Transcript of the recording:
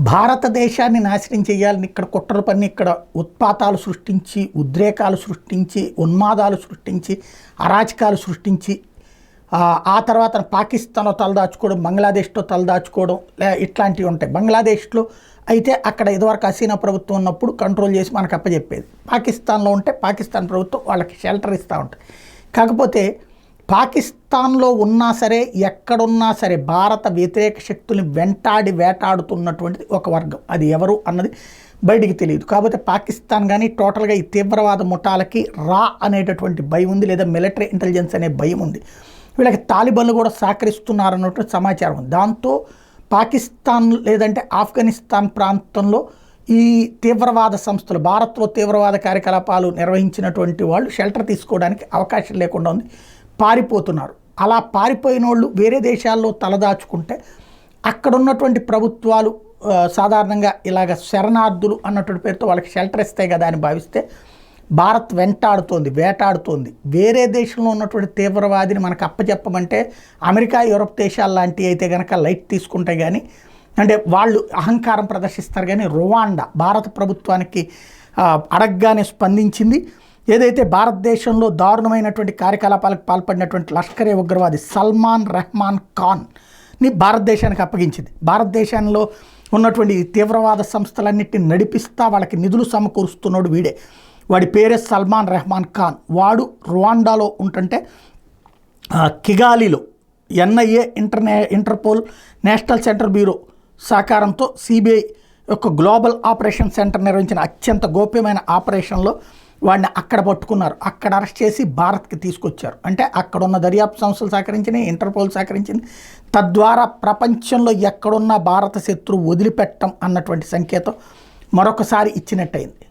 భారతదేశాన్ని నాశనం చేయాలని ఇక్కడ కుట్రలు పన్ని ఇక్కడ ఉత్పాతాలు సృష్టించి ఉద్రేకాలు సృష్టించి ఉన్మాదాలు సృష్టించి అరాచకాలు సృష్టించి ఆ తర్వాత పాకిస్తాన్లో తలదాచుకోవడం బంగ్లాదేశ్లో తలదాచుకోవడం ఇట్లాంటివి ఉంటాయి. బంగ్లాదేశ్లో అయితే అక్కడ ఇదివరకు హసీనా ప్రభుత్వం ఉన్నప్పుడు కంట్రోల్ చేసి మనకు అప్పచెప్పేది. పాకిస్తాన్లో ఉంటే పాకిస్తాన్ ప్రభుత్వం వాళ్ళకి షెల్టర్ ఇస్తూ ఉంటుంది. కాకపోతే పాకిస్తాన్లో ఉన్నా సరే ఎక్కడున్నా సరే భారత వ్యతిరేక శక్తుల్ని వేటాడుతున్నటువంటిది ఒక వర్గం. అది ఎవరు అన్నది బయటికి తెలియదు. కాకపోతే పాకిస్తాన్ కానీ టోటల్గా ఈ తీవ్రవాద ముఠాలకి అనేటటువంటి భయం ఉంది, లేదా మిలిటరీ ఇంటెలిజెన్స్ అనే భయం ఉంది. వీళ్ళకి తాలిబాన్లు కూడా సహకరిస్తున్నారన్నటువంటి సమాచారం ఉంది. దాంతో పాకిస్తాన్ లేదంటే ఆఫ్ఘనిస్తాన్ ప్రాంతంలో ఈ తీవ్రవాద సంస్థలు భారత్లో తీవ్రవాద కార్యకలాపాలు నిర్వహించినటువంటి వాళ్ళు షెల్టర్ తీసుకోవడానికి అవకాశం లేకుండా ఉంది, పారిపోతున్నారు. అలా పారిపోయిన వాళ్ళు వేరే దేశాల్లో తలదాచుకుంటే అక్కడ ఉన్నటువంటి ప్రభుత్వాలు సాధారణంగా ఇలాగ శరణార్థులు అన్నటువంటి పేరుతో వాళ్ళకి షెల్టర్ ఇస్తాయి కదా అని భావిస్తే భారత్ వేటాడుతోంది. వేరే దేశంలో ఉన్నటువంటి తీవ్రవాదిని మనకు అప్పచెప్పమంటే అమెరికా యూరప్ దేశాలు లాంటివి అయితే కనుక లైట్ తీసుకుంటే కానీ అంటే వాళ్ళు అహంకారం ప్రదర్శిస్తారు. కానీ రువాండా భారత ప్రభుత్వానికి అడగగానే స్పందించింది. ఏదైతే భారతదేశంలో దారుణమైనటువంటి కార్యకలాపాలకు పాల్పడినటువంటి లష్కరే ఉగ్రవాది సల్మాన్ రెహమాన్ ఖాన్ని భారతదేశానికి అప్పగించింది. భారతదేశంలో ఉన్నటువంటి తీవ్రవాద సంస్థలన్నింటినీ నడిపిస్తా వాళ్ళకి నిధులు సమకూరుస్తున్నాడు వీడే. వాడి పేరే సల్మాన్ రెహమాన్ ఖాన్. వాడు రువాండాలో ఉంటుంటే కిగాలిలో NIA Interpol national centre bureau సహకారంతో సిబిఐ యొక్క గ్లోబల్ ఆపరేషన్ సెంటర్ నిర్వహించిన అత్యంత గోప్యమైన ఆపరేషన్లో వాడిని అక్కడ పట్టుకున్నారు. అక్కడ అరెస్ట్ చేసి భారత్కి తీసుకొచ్చారు. అంటే అక్కడున్న దర్యాప్తు సంస్థలు సహకరించినాయి, ఇంటర్పోల్ సహకరించింది. తద్వారా ప్రపంచంలో ఎక్కడున్న భారత శత్రువు వదిలిపెట్టం అన్నటువంటి సంకేతం మరొకసారి ఇచ్చినట్టయింది.